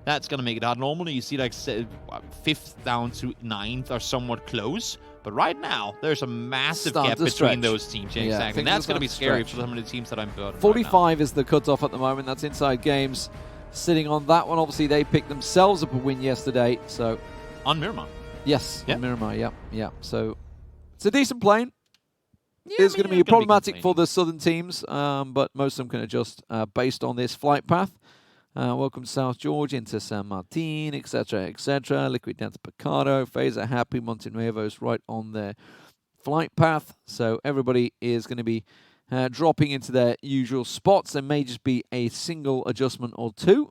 That's going to make it hard. Normally, you see like 5th down to 9th are somewhat close. But right now, there's a massive gap between those teams. Yeah, exactly. And that's going to be scary for some of the teams that I'm building. 45 is the cutoff at the moment. That's Inside Games sitting on that one. Obviously, they picked themselves up a win yesterday. So on Miramar. Yes, on Miramar. Yeah. So it's a decent plane. It's going to be problematic for the southern teams, but most of them can adjust based on this flight path. Welcome to South George, into San Martin, etc., etc. Liquid down to Picado. Phaser happy. Monte Nuevo's right on their flight path. So everybody is going to be dropping into their usual spots. There may just be a single adjustment or two.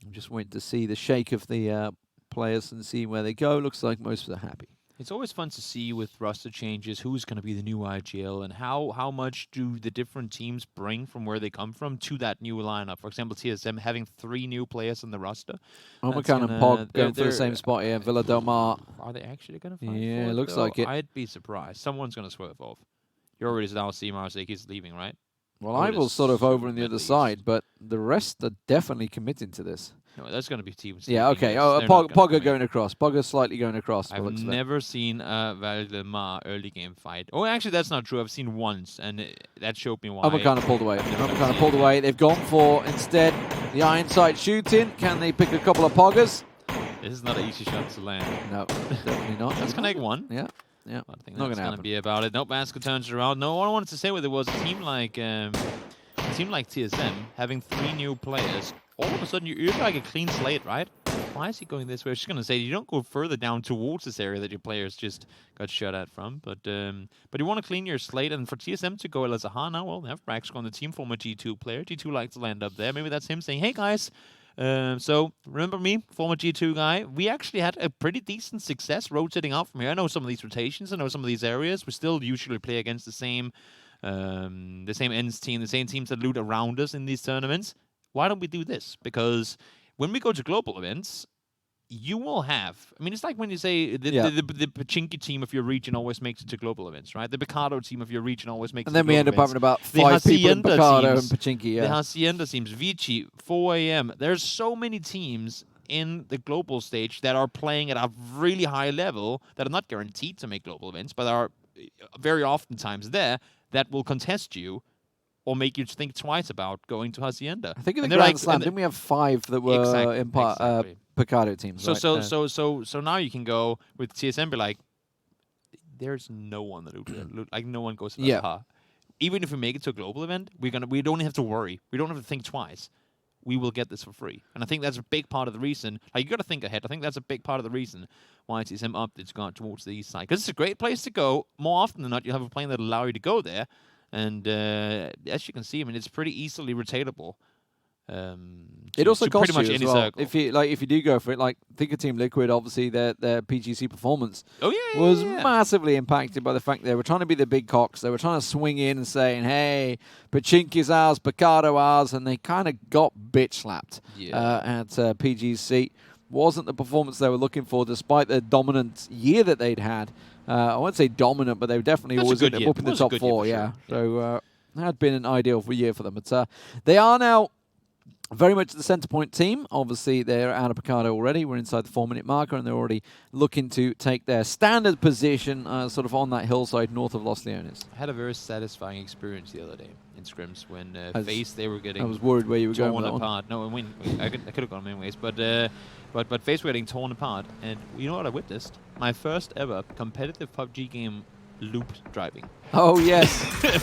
I'm just waiting to see the shake of the players and see where they go. Looks like most of them are happy. It's always fun to see with roster changes who's going to be the new IGL and how much do the different teams bring from where they come from to that new lineup. For example, TSM having 3 new players in the roster. Omakan and Pog going for the same spot here. Villa Del Mar. Are they actually going to fight? Yeah, it looks like it. I'd be surprised. Someone's going to swerve off. You already now see Marseille's leaving, right? Well, I was sort of over on the other side, but the rest are definitely committing to this. No, that's going to be teams. Yeah, okay. Pogger going across. Pogger slightly going across. I've never seen Val de Mar early game fight. Oh, actually, that's not true. I've seen once, and that showed me why. Omakan pulled away. Omakan pulled away. They've gone for, instead, the iron sight shooting. Can they pick a couple of Poggers? This is not an easy shot to land. No, definitely not. That's Connect 1. Yeah. I think that's going to be about it. Nope, Basket turns it around. No, what I wanted to say with it was a team like TSM having 3 new players. All of a sudden, you're like a clean slate, right? Why is he going this way? I was just going to say, you don't go further down towards this area that your players just got shot at from. But you want to clean your slate. And for TSM to go as a now, well, they have Brax on the team, former G2 player. G2 likes to land up there. Maybe that's him saying, hey, guys. So, remember me, former G2 guy? We actually had a pretty decent success rotating out from here. I know some of these rotations. I know some of these areas. We still usually play against the same ends team, the same teams that loot around us in these tournaments. Why don't we do this? Because when we go to global events, you will have... I mean, it's like when you say the Pachinki team of your region always makes it to global events, right? The Picado team of your region always makes it to global events. And then we end up having about 5 people in Picado and Pachinki, The Hacienda teams, Vici, 4 AM. There's so many teams in the global stage that are playing at a really high level that are not guaranteed to make global events, but are very oftentimes there that will contest you or make you think twice about going to Hacienda. I think in the Grand Slam, didn't we have 5 that were in Picado teams? So now you can go with TSM and be like, there's no one that like no one goes to Haha. Even if we make it to a global event, we don't have to worry. We don't have to think twice. We will get this for free. And I think that's a big part of the reason. Like, you got to think ahead. I think that's a big part of the reason why TSM upped its gone towards the east side. Because it's a great place to go. More often than not, you have a plane that allow you to go there. And as you can see, I mean, it's pretty easily rotatable. It also costs you as well. If you do go for it, like think of Team Liquid, obviously their PGC performance was massively impacted by the fact they were trying to be the big cocks. They were trying to swing in and saying, "Hey, Pachinki's ours, Picado ours," and they kind of got bitch slapped at PGC. Wasn't the performance they were looking for, despite the dominant year that they'd had. I won't say dominant, but they were definitely always up in the top 4. Yeah, so it had been an ideal year for them. But they are now very much the centre point team. Obviously, they're out of Picado already. We're inside the 4-minute marker, and they're already looking to take their standard position sort of on that hillside north of Los Leones. I had a very satisfying experience the other day in scrims when FaZe, they were getting... I was worried where you were going with that apart. No, I could have gone anyways, but FaZe were getting torn apart. And you know what I witnessed? My first ever competitive PUBG game loop driving. Oh, yes. I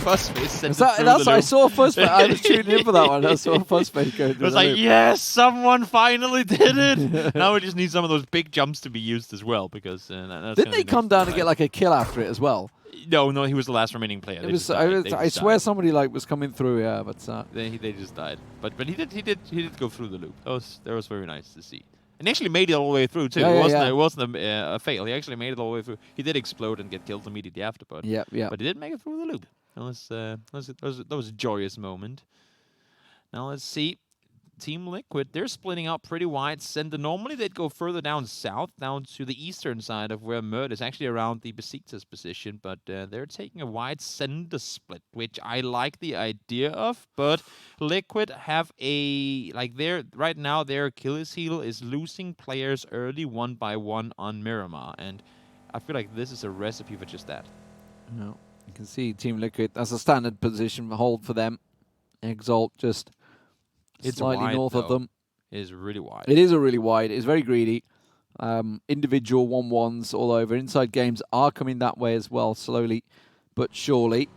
saw Fuzzface. I was tuning in for that one. I saw Fuzzface go. It was like, yes, someone finally did it. Now we just need some of those big jumps to be used as well, because that's didn't they come down and get like a kill after it as well? No, he was the last remaining player. I swear somebody was coming through, but they just died. But he did go through the loop. That was very nice to see. And he actually made it all the way through, too. It wasn't a fail. He actually made it all the way through. He did explode and get killed immediately after, but he did make it through the loop. That was a joyous moment. Now let's see. Team Liquid, they're splitting out pretty wide center. Normally, they'd go further down south, down to the eastern side of where Mert is, actually around the Besiktas position, but they're taking a wide center split, which I like the idea of, but Liquid have right now, their Achilles heel is losing players early 1 by 1 on Miramar, and I feel like this is a recipe for just that. No, you can see Team Liquid, that's a standard position hold for them. Exalt just slightly wide, north of them. It is really wide. It is a really wide. It's very greedy. Individual 1-1s all over. Inside games are coming that way as well, slowly but surely.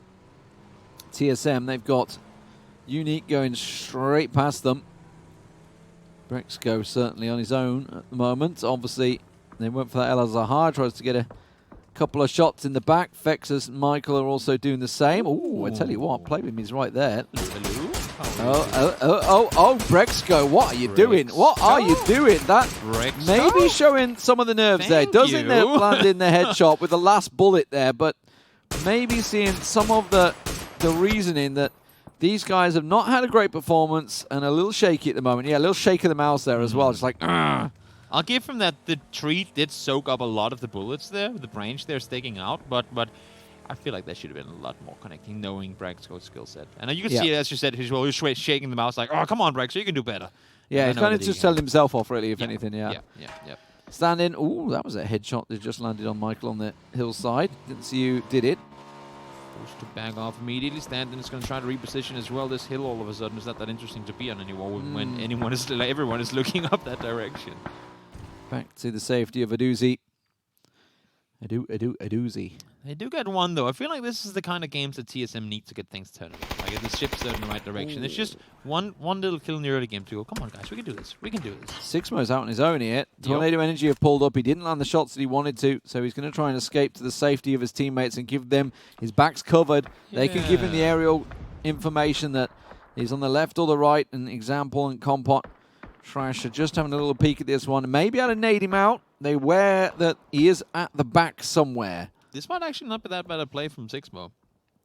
TSM, they've got Unique going straight past them. Brexco certainly on his own at the moment. Obviously, they went for that El Azahar, tries to get a couple of shots in the back. Vexus and Michael are also doing the same. Oh, I tell you what, play with me is right there. Oh, Brexco, what are you doing? What are you doing? That maybe showing some of the nerves there. Doesn't land in the headshot with the last bullet there, but maybe seeing some of the reasoning that these guys have not had a great performance and a little shaky at the moment. Yeah, a little shake of the mouse there as well. Just like, Argh. I'll give him that the tree did soak up a lot of the bullets there, the branch there sticking out, but I feel like that should have been a lot more connecting, knowing Brexco's skill set. And you can see it, as you said, he's shaking the mouse like, oh, come on, Brexco, you can do better. Yeah, he's kind of just telling himself off, really, if anything, Yeah. Standing. Ooh, that was a headshot that just landed on Michael on the hillside. Didn't see you did it. Forced to back off immediately. Standing is going to try to reposition as well. This hill all of a sudden is not that interesting to be on anymore when everyone is looking up that direction. Back to the safety of Aduzi. Aduzi. They do get one, though. I feel like this is the kind of games that TSM need to get things turning. Like, if the ship's turning in the right direction. It's just one little kill in the early game to go, come on, guys, we can do this. We can do this. Sixmo's out on his own here. Tornado Energy have pulled up. He didn't land the shots that he wanted to, so he's going to try and escape to the safety of his teammates and give them his back's covered. Yeah. They can give him the aerial information that he's on the left or the right, and Example and Compot. Trash are just having a little peek at this one. Maybe I'd nade him out. They wear that he is at the back somewhere. This might actually not be that bad a play from Sixmo.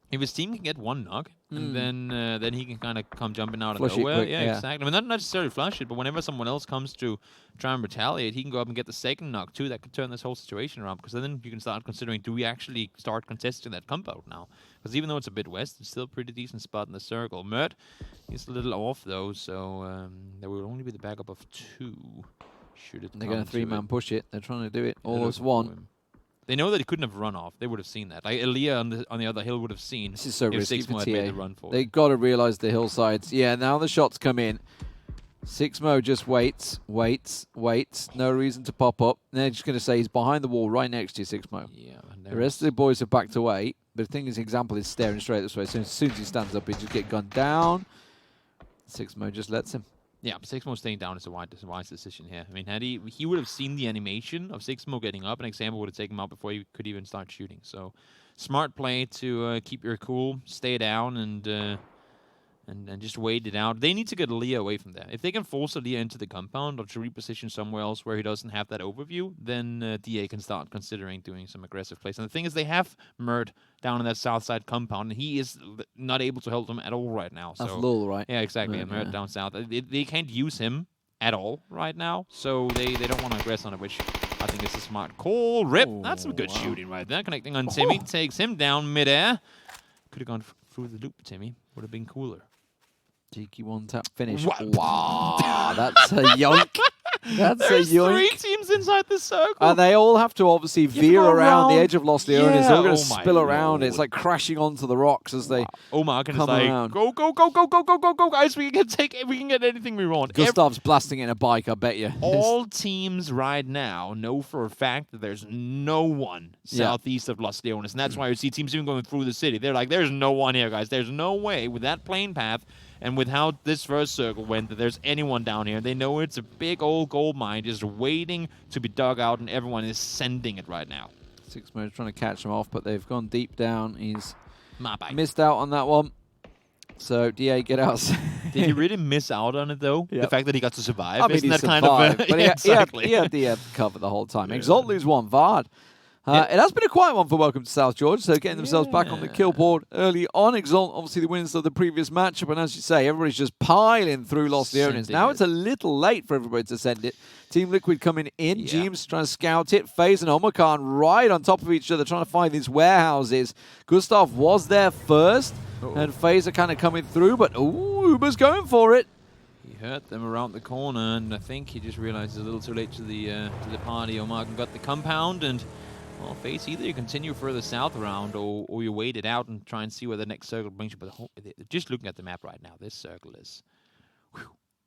If his team can get one knock, and then he can kind of come jumping out of nowhere. Quick, yeah, exactly. I mean, not necessarily flush it, but whenever someone else comes to try and retaliate, he can go up and get the second knock too. That could turn this whole situation around, because then you can start considering, do we actually start contesting that compound now? Because even though it's a bit west, it's still a pretty decent spot in the circle. Mert, he's a little off though, so there will only be the backup of 2. They're going to 3-man push it. They're trying to do it all as one. They know that he couldn't have run off. They would have seen that. Like Elia on the other hill would have seen. This is so risky for TA. Made the run for They've got to realize the hillsides. Yeah, now the shots come in. Sixmo just waits. No reason to pop up. And they're just going to say he's behind the wall right next to you, Sixmo. Yeah. The rest of the boys have backed away. But the thing is, Example is staring straight this way. So as soon as he stands up, he just get gunned down. Sixmo just lets him. Yeah, but Sixmo staying down is a wise decision here. I mean, he would have seen the animation of Sixmo getting up, and Example would have taken him out before he could even start shooting. So, smart play to keep your cool, stay down, and just wait it out. They need to get Elia away from there. If they can force Elia into the compound or to reposition somewhere else where he doesn't have that overview, then DA can start considering doing some aggressive plays. And the thing is, they have Mert down in that south side compound, and he is not able to help them at all right now. That's Lul, right? Yeah, exactly. Yeah, Mert down south. They can't use him at all right now, so they don't want to aggress on it, which I think is a smart call. Rip! That's some good shooting right there. Connecting on Timmy. Takes him down midair. Could have gone through the loop, Timmy. Would have been cooler. Cheeky one-tap finish. Wow, that's a yoink. That's a yoink. There's 3 teams inside the circle. And they all have to obviously veer around the edge of Los Leones. They're all going to spill around. It's like crashing onto the rocks as they Omar can come around. Go, guys. We can get anything we want. Gustav's blasting in a bike, I bet you. All teams right now know for a fact that there's no one southeast of Los Leones. And that's why you see teams even going through the city. They're like, there's no one here, guys. There's no way with that plane path. And with how this first circle went, that there's anyone down here. They know it's a big old gold mine just waiting to be dug out, and everyone is sending it right now. Sixmo is trying to catch him off, but they've gone deep down. He's missed out on that one. So, DA, get out. Did he really miss out on it, though? Yep. The fact that he got to survive? I mean, Isn't that survived, kind of... but he had the cover the whole time. Yeah. Exalt lose 1. Vard It has been a quiet one for Welcome to South George, so getting themselves back on the kill board early on. Exalt, obviously the winners of the previous matchup, and as you say, everybody's just piling through Los Leones. Now it's a little late for everybody to send it. Team Liquid coming in, Jeems trying to scout it, FaZe and Omicron right on top of each other, trying to find these warehouses. Gustav was there first, and FaZe are kind of coming through, but Uber's going for it. He heard them around the corner, and I think he just realized it's a little too late to the party. Omicron got the compound, and well, FaZe, either you continue further south around, or you wait it out and try and see where the next circle brings you. But just looking at the map right now, this circle is,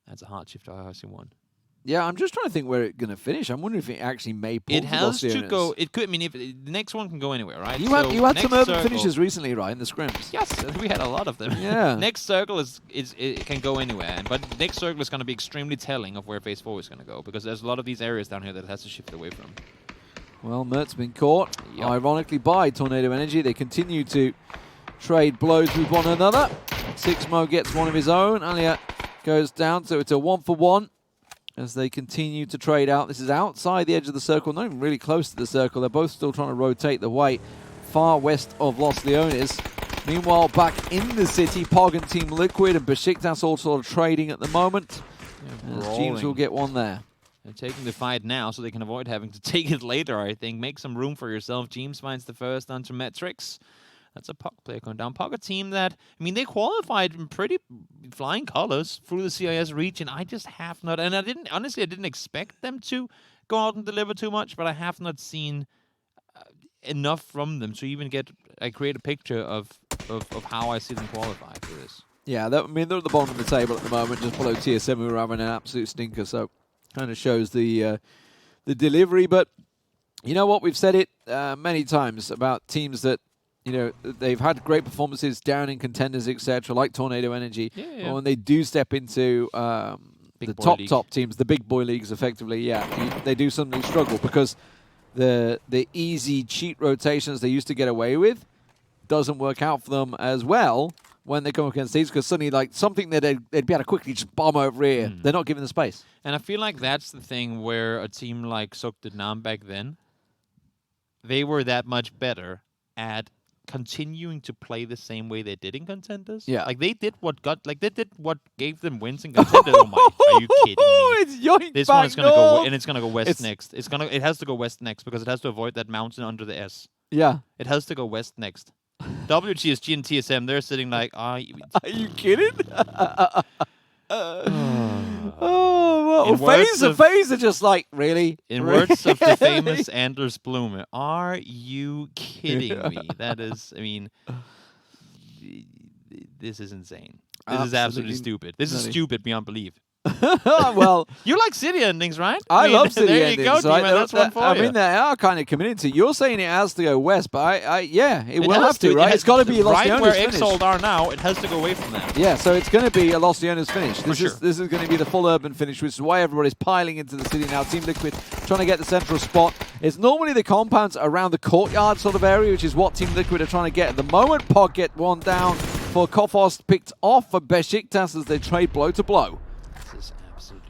that's a hard shift to RC1. Yeah, I'm just trying to think where it's going to finish. I'm wondering if it actually may pull. It has to go. It could. I mean, if the next one can go anywhere, right? You had some urban finishes recently, right, in the scrims? Yes, we had a lot of them. Yeah. Next circle it can go anywhere, but the next circle is going to be extremely telling of where phase 4 is going to go, because there's a lot of these areas down here that it has to shift away from. Well, Mert's been caught, ironically, by Tornado Energy. They continue to trade blows with one another. Sixmo gets one of his own. Alia goes down, so it's a 1-for-1 as they continue to trade out. This is outside the edge of the circle, not even really close to the circle. They're both still trying to rotate the way far west of Los Leones. Meanwhile, back in the city, Pog and Team Liquid and Besiktas all sort of trading at the moment. Jeems will get one there. They're taking the fight now so they can avoid having to take it later, I think. Make some room for yourself. Jeems finds the first onto Metrics. That's a Pog player going down. Pog, a team that, I mean, they qualified in pretty flying colors through the CIS region. I just have not, and honestly, I didn't expect them to go out and deliver too much, but I have not seen enough from them to even create a picture of how I see them qualify for this. Yeah, I mean, they're at the bottom of the table at the moment, just below TSM, who are having an absolute stinker, so kind of shows the delivery. But you know what? We've said it many times about teams that, you know, they've had great performances down in contenders, etc., like Tornado Energy. But when they do step into the top teams, the big boy leagues, effectively, they do suddenly struggle, because the easy cheat rotations they used to get away with doesn't work out for them as well when they come against these, because suddenly, like, something that they'd be able to quickly just bomb over here, they're not given the space. And I feel like that's the thing where a team like NAAM back then, they were that much better at continuing to play the same way they did in contenders. Yeah, like they did what gave them wins in contenders. Oh my, are you kidding me? It's yoink. This one is gonna go, and it's gonna go west next. It has to go west next, because it has to avoid that mountain under the S. Yeah, it has to go west next. WGSG and TSM, they're sitting like, are you kidding? FaZe are just like, really? In words of the famous Anders Blume, are you kidding me? That is, I mean, this is insane. This is absolutely stupid. This is stupid beyond belief. Well, you like city endings, right? I love city there endings. You go, right? that's one for you. I mean, they are kind of committed to. You're saying it has to go west, but it will have to, right? It's got to be Los Leones where finish. Exalt are now, it has to go away from that. Yeah, so it's going to be a Los Leones finish. This sure. This is going to be the full urban finish, which is why everybody's piling into the city now. Team Liquid trying to get the central spot. It's normally the compounds around the courtyard sort of area, which is what Team Liquid are trying to get at the moment. Pog get one down for Kofos, picked off for Besiktas as they trade blow to blow.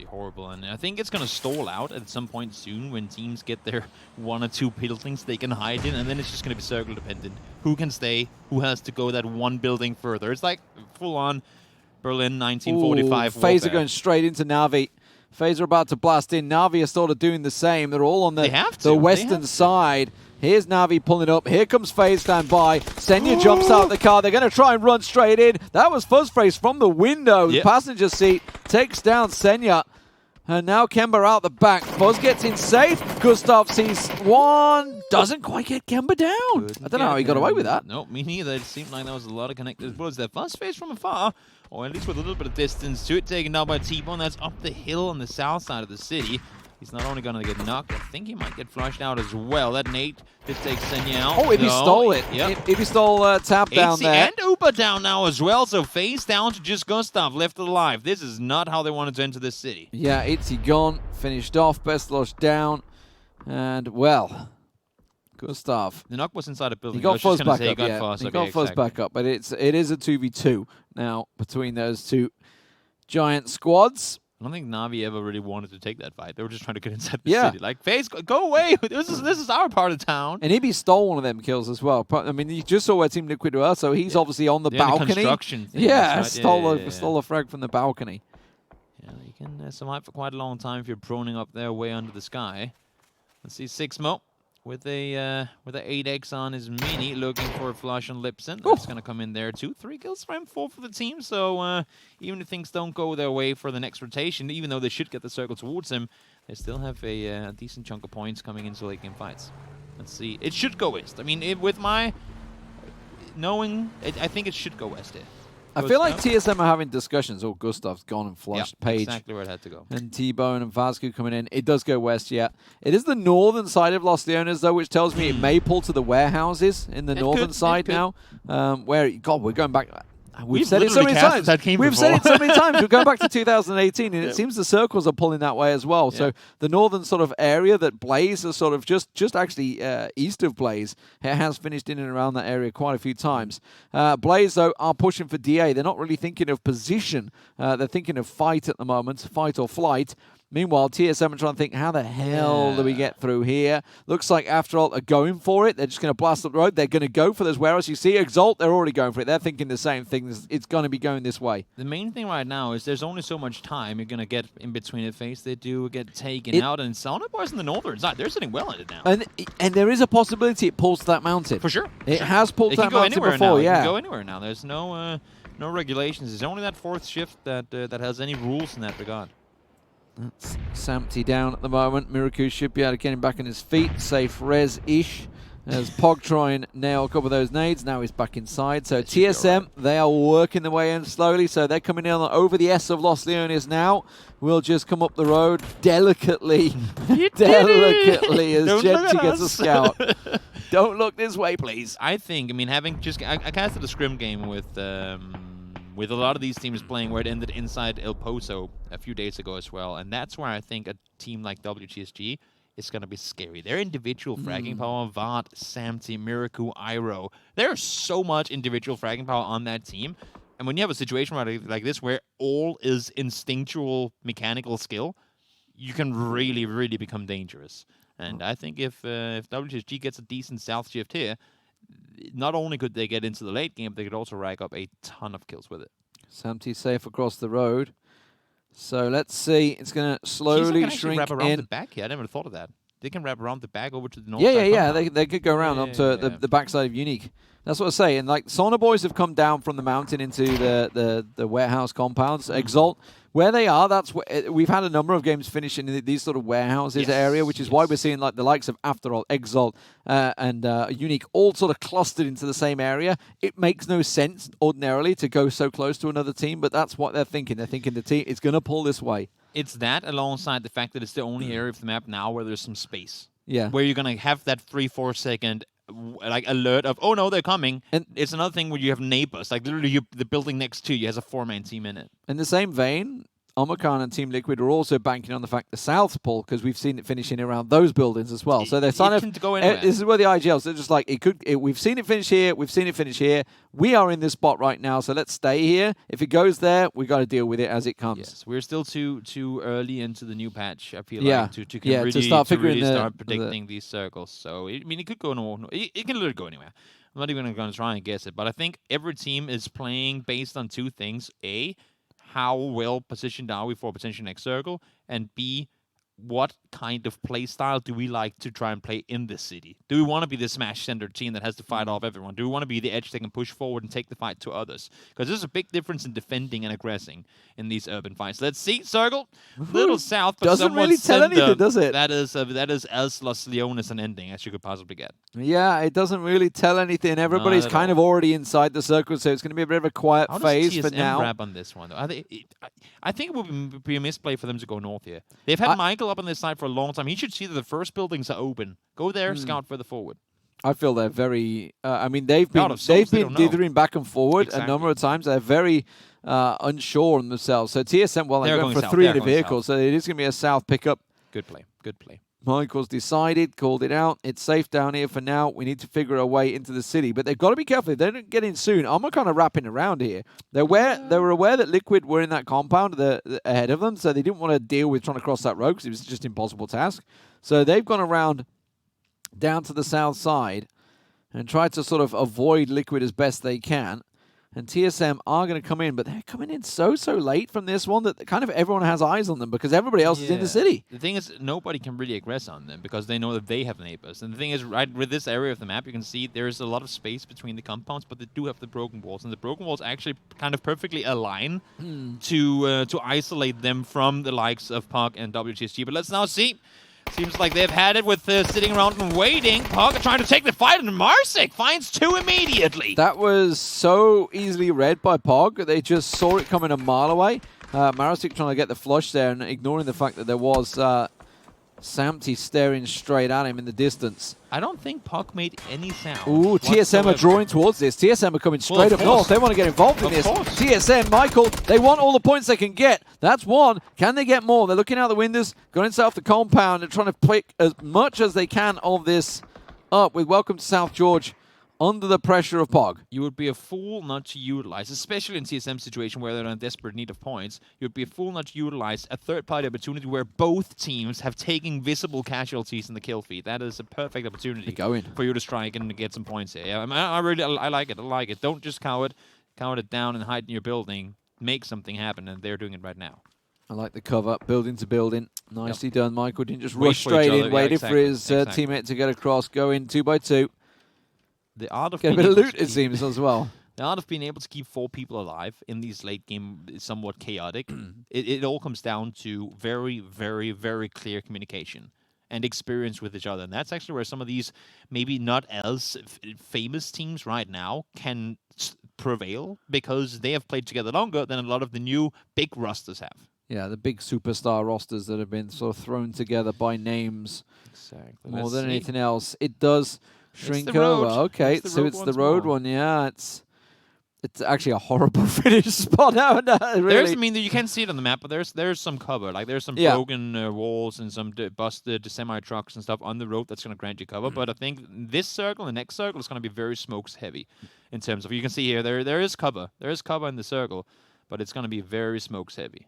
Horrible, and I think it's going to stall out at some point soon when teams get their 1 or 2 buildings they can hide in, and then it's just going to be circle dependent. Who can stay? Who has to go that one building further? It's like full-on Berlin 1945 FaZe are going straight into Na'Vi. FaZe are about to blast in. Na'Vi are sort of doing the same. They're all on the western side. Here's Na'Vi pulling up. Here comes FaZe, stand by. Senya jumps out of the car. They're going to try and run straight in. That was Fuzzface from the window. The passenger seat takes down Senya. And now Kemba out the back. Fuzz gets in safe. Gustav sees one. Doesn't quite get Kemba down. I don't know how he got away with that. No, me neither. It seemed like there was a lot of connected bullets there. Fuzzface from afar, or at least with a little bit of distance to it. Taken down by T-Bone. That's up the hill on the south side of the city. He's not only going to get knocked, I think he might get flushed out as well. That Nate did take Senya out. Oh, if he stole it. Yep. If he stole tap down there. And Uber down now as well, so FaZe down to just Gustav left alive. This is not how they wanted to enter this city. Yeah, Itzy gone, finished off, Bestlosh down, and well, Gustav. The knock was inside a building. He got Fuzz back up, He got Fuzz back up, but it is a 2v2 now between those two giant squads. I don't think Na'Vi ever really wanted to take that fight. They were just trying to get inside the city. Like, FaZe, go away. This is our part of town. And EB stole one of them kills as well. I mean, you just saw where Team Liquid were, so he's obviously on the balcony. Construction thing, yeah, right? Stole a frag from the balcony. Yeah, you can survive for quite a long time if you're proning up there way under the sky. Let's see, Sixmo with a 8x on his mini, looking for a flush on Lipson. That's going to come in there too. 3 kills for him, 4 for the team. So even if things don't go their way for the next rotation, even though they should get the circle towards him, they still have a decent chunk of points coming into late game fights. Let's see. It should go west. I mean, with my knowing, I think it should go west here. I feel like TSM are having discussions. Oh, Gustav's gone and flushed. Page. Exactly where it had to go. And T-Bone and Vasco coming in. It does go west, yeah. It is the northern side of Los Leones, though, which tells me it may pull to the warehouses in the northern side now. Where, God, we're going back. We've said it so many times. We've said it so many times. We're going back to 2018, and it seems the circles are pulling that way as well. So the northern sort of area that Blaze is sort of just actually east of Blaze has finished in and around that area quite a few times. Blaze, though, are pushing for DA. They're not really thinking of position. They're thinking of fight at the moment, fight or flight. Meanwhile, TSM are trying to think, how the hell do we get through here? Looks like After All are going for it. They're just going to blast up the road. They're going to go for this warehouse. You see Exalt, they're already going for it. They're thinking the same thing. It's going to be going this way. The main thing right now is there's only so much time you're going to get in between the phase. They do get taken out. And Sauna Boys in the northern side, they're sitting well in it now. And there is a possibility it pulls to that mountain. For sure. It has pulled to that mountain before, It can go anywhere now. There's no regulations. There's only that 4th shift that has any rules in that regard. That's Samty down at the moment. Miraku should be able to get him back on his feet. Safe res-ish. As Pog try and nail a couple of those nades. Now he's back inside. So TSM, they are working their way in slowly. So they're coming in over the S of Los Leones now. We'll just come up the road delicately. Delicately as Genty gets a scout. Don't look this way, please. I mean, having just... I casted a scrim game with a lot of these teams playing where it ended inside El Pozo a few days ago as well. And that's where I think a team like WTSG is going to be scary. Their individual fragging power, Vart, Samty, Miraku, Iroh. There's so much individual fragging power on that team. And when you have a situation like this where all is instinctual mechanical skill, you can really, really become dangerous. And I think if WTSG gets a decent south shift here, not only could they get into the late game, they could also rack up a ton of kills with it. Samty safe across the road. So let's see. It's going to slowly shrink wrap around in. The back here. I never thought of that. They can wrap around the back over to the north side. Yeah. They could go around up to the backside of Unique. That's what I say. And like Sauna Boys have come down from the mountain into the warehouse compounds. Exalt, where they are, that's where we've had a number of games finishing in these sort of warehouses area, which is why we're seeing like the likes of After All, Exalt, and Unique all sort of clustered into the same area. It makes no sense ordinarily to go so close to another team, but that's what they're thinking. They're thinking the team is going to pull this way. It's that alongside the fact that it's the only area of the map now where there's some space. Yeah. Where you're going to have that 3-4 second like alert of, oh no, they're coming. And it's another thing where you have neighbors. Like literally the building next to you has a 4-man team in it. In the same vein, Omicron and Team Liquid are also banking on the fact the South's pull, because we've seen it finishing around those buildings as well. So they're kind of go anywhere. This is where the IGLs, they're just like we've seen it finish here, we've seen it finish here. We are in this spot right now, so let's stay here. If it goes there, we got to deal with it as it comes. Yes, we're still too early into the new patch. I feel like to start predicting these circles. So I mean, it could go it can literally go anywhere. I'm not even going to try and guess it, but I think every team is playing based on two things: A, how well positioned are we for potential next circle? And B, what kind of play style do we like to try and play in this city? Do we want to be the smash-centered team that has to fight off everyone? Do we want to be the edge that can push forward and take the fight to others? Because there's a big difference in defending and aggressing in these urban fights. Let's see, circle, little south, but doesn't really tell anything, does it? That is as Los Leones an ending as you could possibly get. Yeah, it doesn't really tell anything. Everybody's kind of already inside the circle, so it's going to be a bit of a quiet phase for now. Grab on this one, though? I think it would be a misplay for them to go north here. They've had Michael up on this side for a long time. He should see that the first buildings are open. Go there, scout further forward. I feel they're very. I mean, they've been dithering back and forward a number of times. They're very unsure on themselves. So TSM, well, they're going for south. 3 in the vehicle, so it is going to be a south pickup. Good play. Good play. Michael's decided, called it out. It's safe down here for now. We need to figure a way into the city. But they've got to be careful. If they don't get in soon, I'm kind of wrapping around here. They were aware that Liquid were in that compound ahead of them, so they didn't want to deal with trying to cross that road because it was just an impossible task. So they've gone around down to the south side and tried to sort of avoid Liquid as best they can. And TSM are going to come in, but they're coming in so late from this one that kind of everyone has eyes on them because everybody else is in the city. The thing is, nobody can really aggress on them because they know that they have neighbors. And the thing is, right with this area of the map, you can see there's a lot of space between the compounds, but they do have the broken walls. And the broken walls actually kind of perfectly align to isolate them from the likes of PUG and WTSG. But let's now see. Seems like they've had it with sitting around and waiting. PUG trying to take the fight, and Marsic finds 2 immediately. That was so easily read by PUG. They just saw it coming a mile away. Marsic trying to get the flush there and ignoring the fact that there was Samty staring straight at him in the distance. I don't think PUG made any sound. Ooh, TSM are drawing towards this. TSM are coming straight up north. They want to get involved in this. TSM, Michael, they want all the points they can get. That's one. Can they get more? They're looking out the windows, going south the compound and trying to pick as much as they can of this up with Welcome to South George under the pressure of PUG. You would be a fool not to utilize, especially in TSM's situation where they're in desperate need of points, you would be a fool not to utilize a third-party opportunity where both teams have taken visible casualties in the kill feed. That is a perfect opportunity for you to strike and get some points here. Yeah, I like it. I like it. Don't just cower it down and hide in your building. Make something happen, and they're doing it right now. I like the cover, building to building. Nicely done. Michael didn't just rush straight in, waited for his teammate to get across, go in 2 by 2. The art of get a bit of loot, it seems, as well. The art of being able to keep 4 people alive in these late game is somewhat chaotic. it all comes down to very, very, very clear communication and experience with each other. And that's actually where some of these maybe not as famous teams right now can prevail because they have played together longer than a lot of the new big rosters have. Yeah, the big superstar rosters that have been sort of thrown together by names more than anything else. It does shrink over. Okay, so it's the road one. Yeah, it's actually a horrible finish spot now. Really. I mean, you can see it on the map, but there's some cover. Like there's some broken walls and some busted semi trucks and stuff on the road that's going to grant you cover. But I think this circle, the next circle, is going to be very smokes heavy in terms of you can see here there is cover. There is cover in the circle, but it's going to be very smokes heavy.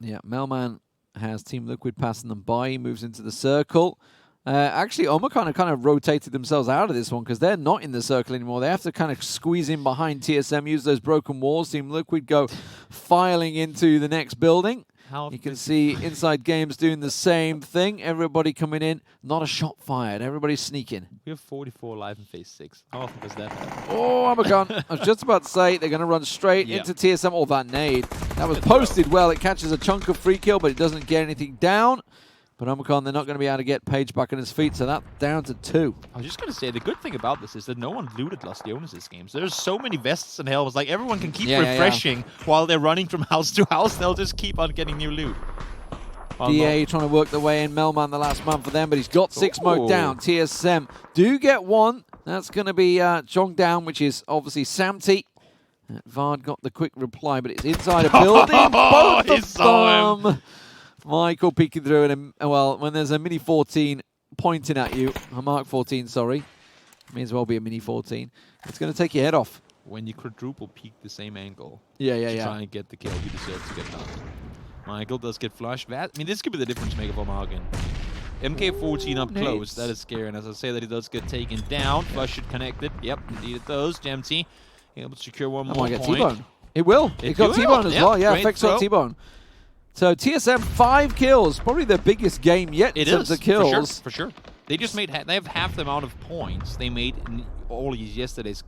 Yeah, Melman has Team Liquid passing them by. He moves into the circle. Actually, Omicron kind of rotated themselves out of this one because they're not in the circle anymore. They have to kind of squeeze in behind TSM, use those broken walls. Team Liquid go filing into the next building. You can see Inside Games doing the same thing. Everybody coming in. Not a shot fired. Everybody's sneaking. We have 44 live in phase 6. How often does that happen? Oh, Omicron. I was just about to say they're going to run straight into TSM. Oh, that nade. That was posted well. It catches a chunk of free kill, but it doesn't get anything down. But Omicron, they're not going to be able to get Page back on his feet, so that's down to 2. I was just going to say, the good thing about this is that no one looted Lost Leonis this game. So there's so many vests and helmets. Like, everyone can keep refreshing while they're running from house to house. They'll just keep on getting new loot. DA trying to work the way in. Melman, the last man for them, but he's got 6 smoke down. TSM do get 1. That's going to be Jong down, which is obviously Samty. Vard got the quick reply, but it's inside a building. Both of them. Michael peeking through, and well, when there's a Mini 14 pointing at you, a Mark 14, sorry, may as well be a Mini 14, it's going to take your head off. When you quadruple peek the same angle, to try and get the kill, you deserve to get knocked. Michael does get flushed. I mean, this could be the difference maker for Morgan. MK14 up close, that is scary, and as I say that he does get taken down, flush should connect it. Yep, indeed it does. Gemty able to secure one more point. Get T-Bone. It will. It got T-Bone as well. Yeah, Fex got T-Bone. So TSM 5 kills, probably their biggest game yet in terms of kills. For sure. They just made they have half the amount of points they made in all yesterday's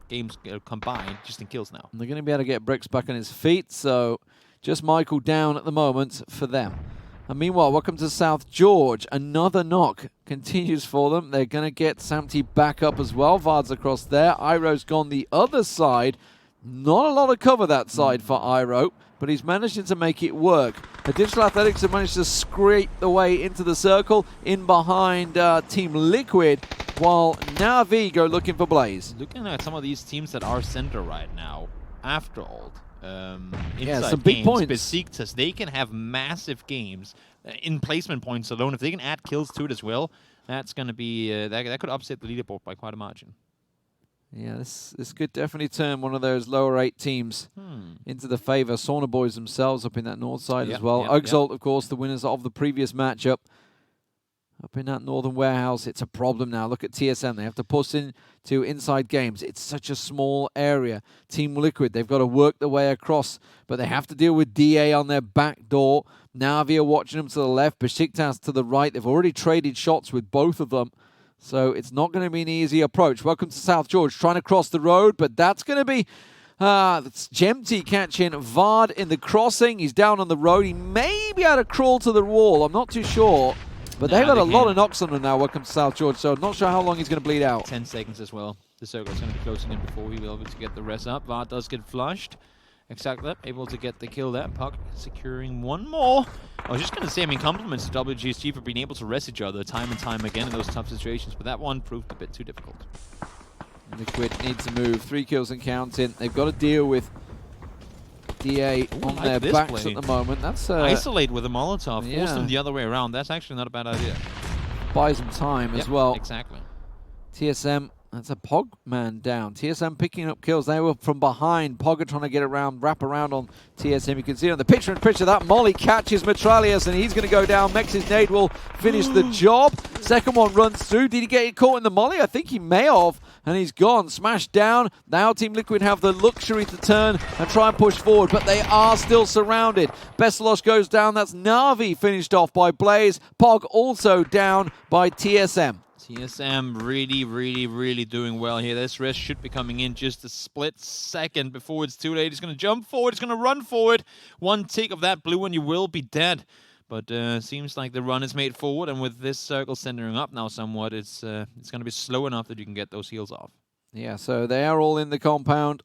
games combined, just in kills now. And they're going to be able to get Bricks back on his feet, so just Michael down at the moment for them. And meanwhile, welcome to South George. Another knock continues for them. They're going to get Samty back up as well. Vard's across there. Iro's gone the other side. Not a lot of cover that side for Iro, but he's managing to make it work. The Digital Athletics have managed to scrape the way into the circle in behind Team Liquid, while Navi go looking for Blaze. Looking at some of these teams that are center right now, after all, some big points. Besiktas, they can have massive games in placement points alone. If they can add kills to it as well, that's going to be that could upset the leaderboard by quite a margin. Yeah, this could definitely turn one of those lower 8 teams into the favor. Sauna Boys themselves up in that north side as well. Exalt, of course, the winners of the previous matchup. Up in that northern warehouse, it's a problem now. Look at TSM. They have to push into inside games. It's such a small area. Team Liquid, they've got to work their way across, but they have to deal with DA on their back door. Navi are watching them to the left, Besiktas to the right. They've already traded shots with both of them. So it's not going to be an easy approach. Welcome to South George, trying to cross the road, but that's going to be that's Jemty catching Vard in the crossing. He's down on the road. He may be able to crawl to the wall. I'm not too sure. But they've got a lot of knocks on them now. Welcome to South George, so I'm not sure how long he's going to bleed out. 10 seconds as well. The circle is going to be closing in before he will be able to get the rest up. Vard does get flushed. Exactly, able to get the kill there. Puck securing one more. I was just going to say, I mean, compliments to WGSG for being able to rest each other time and time again in those tough situations, but that one proved a bit too difficult. Liquid needs to move. 3 kills and counting. They've got to deal with DA on their backs at the moment. That's isolate with a Molotov, force them the other way around. That's actually not a bad idea. Buys them time as well. Exactly. TSM, that's a Pog man down. TSM picking up kills. They were from behind. Pog are trying to get around, wrap around on TSM. You can see on the picture that Molly catches Metralius and he's going to go down. Mex's nade will finish the job. Second one runs through. Did he get caught in the Molly? I think he may have. And he's gone. Smashed down. Now Team Liquid have the luxury to turn and try and push forward, but they are still surrounded. Beselos goes down. That's Na'Vi finished off by Blaze. Pog also down by TSM. TSM really, really, really doing well here. This rest should be coming in just a split second before it's too late. He's going to jump forward. He's going to run forward. One tick of that blue and you will be dead. But seems like the run is made forward, and with this circle centering up now somewhat, it's going to be slow enough that you can get those heals off. Yeah, so they are all in the compound.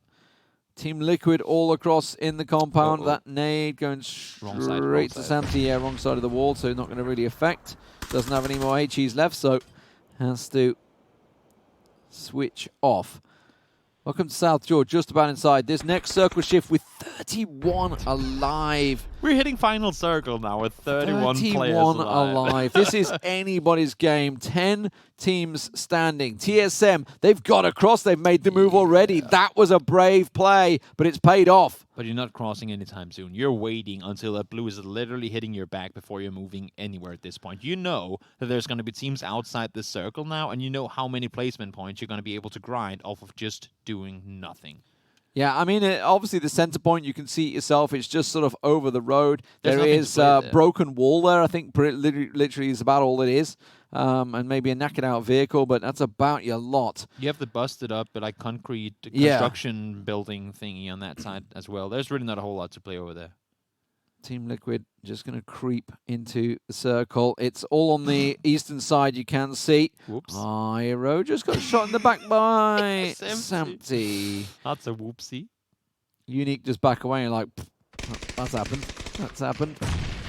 Team Liquid all across in the compound. That nade going straight to Santi. Yeah, wrong side of the wall, so not going to really affect. Doesn't have any more HEs left, so has to switch off. Welcome to South George, just about inside. This next circle shift with 31 alive. We're hitting final circle now with 31 players alive. This is anybody's game. 10 teams standing. TSM, they've got across. They've made the move already. That was a brave play, but it's paid off. But you're not crossing anytime soon. You're waiting until that blue is literally hitting your back before you're moving anywhere at this point. You know that there's going to be teams outside this circle now, and you know how many placement points you're going to be able to grind off of just doing nothing. Yeah, I mean, obviously the center point, you can see it yourself. It's just sort of over the road. There is a broken wall there, I think, literally is about all it is. And maybe a knackered out vehicle, but that's about your lot. You have the busted up, but like concrete construction building thingy on that side as well. There's really not a whole lot to play over there. Team Liquid just going to creep into the circle. It's all on the eastern side, you can see. Whoops. Hero just got shot in the back by Samty. That's a whoopsie. Unique just back away and like, that's happened. That's happened.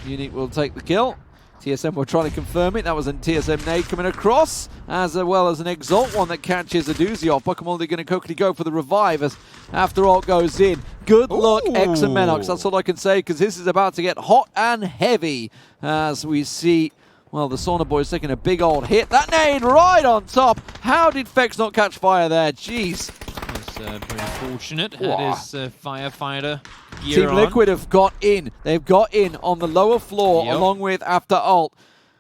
Unique will take the kill. TSM will try to confirm it. That was a TSM nade coming across, as well as an Exalt one that catches a doozy off. Pokemon, they're going to quickly go for the revive as after all goes in. Good luck, X and Menox. That's all I can say, because this is about to get hot and heavy as we see, well, the Sauna Boys taking a big old hit. That nade right on top. How did Fex not catch fire there? Jeez. That's pretty unfortunate. That is firefighter. Team Liquid have got in. They've got in on the lower floor along with After Alt.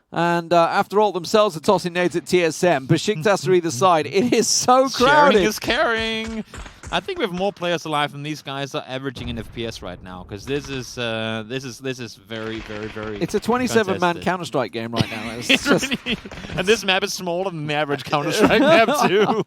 And After Alt themselves are tossing nades at TSM. Besiktas are either side. It is so crowded. Sharing is caring. I think we have more players alive than these guys are averaging in FPS right now, because this is very, very, very. It's a 27-man Counter-Strike game right now. It's just and this map is smaller than the average Counter-Strike map too.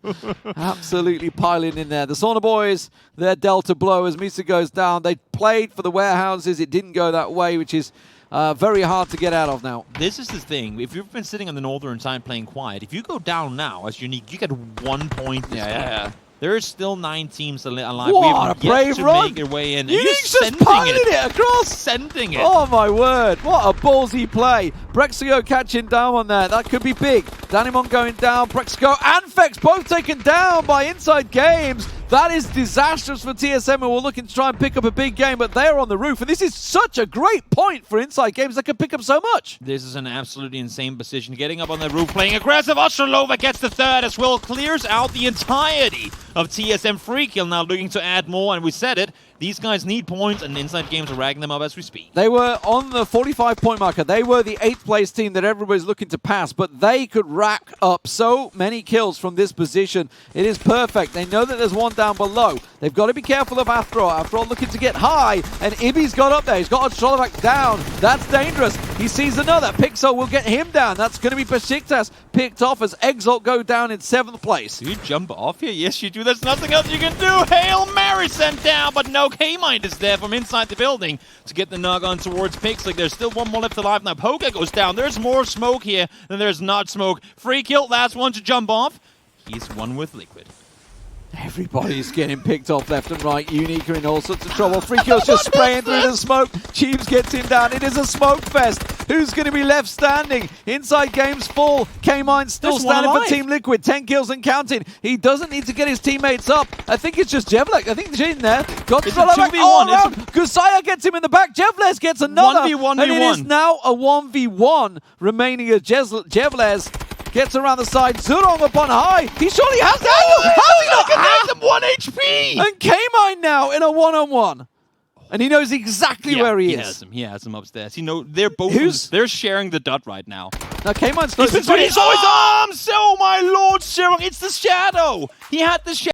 Absolutely piling in there. The Sauna Boys, their Delta blow as Misa goes down. They played for the warehouses. It didn't go that way, which is very hard to get out of now. This is the thing. If you've been sitting on the northern side playing quiet, if you go down now as Unique, you get 1 point. Yeah. There are still 9 teams alive. What a brave run! Make your way in. Unique's just piling it across. Sending it. Oh my word! What a ballsy play! Brexigo catching down on there. That could be big. Danimon going down. Brexigo and Fex both taken down by Inside Games. That is disastrous for TSM, and we're looking to try and pick up a big game, but they're on the roof. And this is such a great point for Inside Games that can pick up so much. This is an absolutely insane position. Getting up on the roof, playing aggressive. Ostrolova gets the third as well. Clears out the entirety of TSM. Free kill now looking to add more, and we said it. These guys need points, and Inside Games are ragging them up as we speak. They were on the 45-point marker. They were the 8th place team that everybody's looking to pass, but they could rack up so many kills from this position. It is perfect. They know that there's one down below. They've got to be careful of Afro. Afro looking to get high, and Ibby's got up there. He's got Ostrolova down. That's dangerous. He sees another. Pixel will get him down. That's going to be Besiktas picked off as Exalt go down in 7th place. Do you jump off here? Yes, you do. There's nothing else you can do. Hail Mary sent down, but no K-Mind is there from inside the building to get the nug on towards Pixel. There's still one more left alive now. Poker goes down. There's more smoke here than there's not smoke. Free kill, last one to jump off. He's one with Liquid. Everybody's getting picked off left and right. Unique are in all sorts of trouble. Free kills just spraying through the smoke. Chiefs gets him down. It is a smoke fest. Who's going to be left standing? Inside Games full. K-Mine still standing for Team Liquid. 10 kills and counting. He doesn't need to get his teammates up. I think it's just Jevlek. I think he's in there. Got it's a 2v1. All around. Gusaya gets him in the back. Jevles gets another. 1v1v1. And it is now a 1v1 remaining as Jevles gets around the side. Zurong up on high. He surely has that. How he not connect him 1 HP? And K-Mine now in a one-on-one. And he knows exactly where he is. He has him upstairs. You know, they're both they're sharing the dot right now. Now K-Mine's he's been his arms. Oh my lord, Zurong. It's the shadow. He had the shadow.